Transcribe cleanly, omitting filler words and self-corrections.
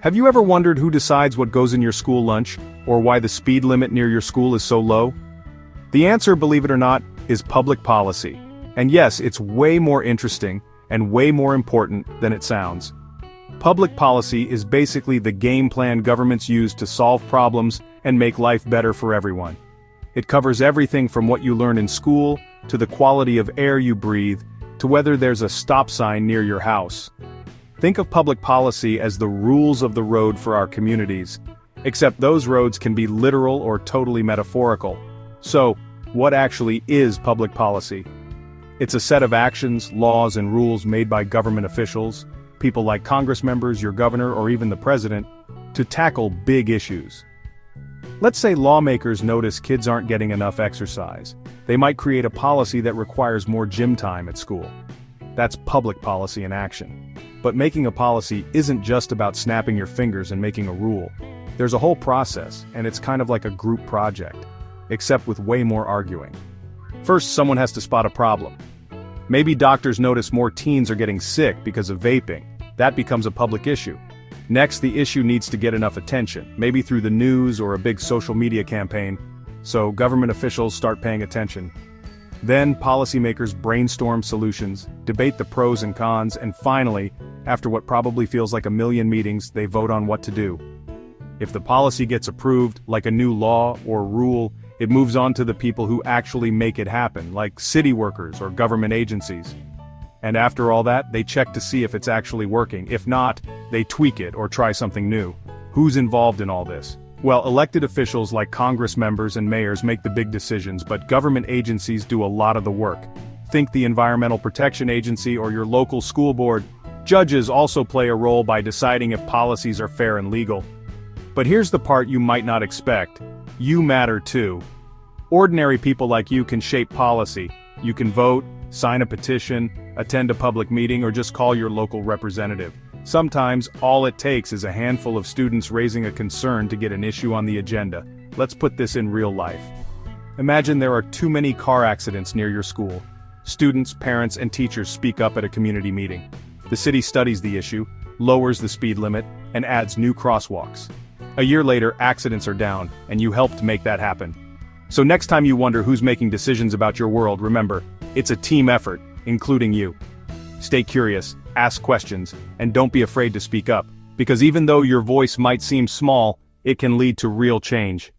Have you ever wondered who decides what goes in your school lunch, or why the speed limit near your school is so low? The answer, believe it or not, is public policy. And yes, it's way more interesting and way more important than it sounds. Public policy is basically the game plan governments use to solve problems and make life better for everyone. It covers everything from what you learn in school, to the quality of air you breathe, to whether there's a stop sign near your house. Think of public policy as the rules of the road for our communities, except those roads can be literal or totally metaphorical. So, what actually is public policy? It's a set of actions, laws, and rules made by government officials, people like Congress members, your governor, or even the president, to tackle big issues. Let's say lawmakers notice kids aren't getting enough exercise. They might create a policy that requires more gym time at school. That's public policy in action. But making a policy isn't just about snapping your fingers and making a rule. There's a whole process, and it's kind of like a group project, except with way more arguing. First, someone has to spot a problem. Maybe doctors notice more teens are getting sick because of vaping. That becomes a public issue. Next, the issue needs to get enough attention, maybe through the news or a big social media campaign, so government officials start paying attention. Then, policymakers brainstorm solutions, debate the pros and cons, and finally, after what probably feels like a million meetings, they vote on what to do. If the policy gets approved, like a new law or rule, it moves on to the people who actually make it happen, like city workers or government agencies. And after all that, they check to see if it's actually working. If not, they tweak it or try something new. Who's involved in all this? Well, elected officials like Congress members and mayors make the big decisions, but government agencies do a lot of the work. Think the Environmental Protection Agency or your local school board. Judges also play a role by deciding if policies are fair and legal. But here's the part you might not expect. You matter too. Ordinary people like you can shape policy. You can vote, sign a petition, attend a public meeting, or just call your local representative. Sometimes, all it takes is a handful of students raising a concern to get an issue on the agenda. Let's put this in real life. Imagine there are too many car accidents near your school. Students, parents, and teachers speak up at a community meeting. The city studies the issue, lowers the speed limit, and adds new crosswalks. A year later, accidents are down, and you helped make that happen. So next time you wonder who's making decisions about your world, remember, it's a team effort, including you. Stay curious, ask questions, and don't be afraid to speak up, because even though your voice might seem small, it can lead to real change.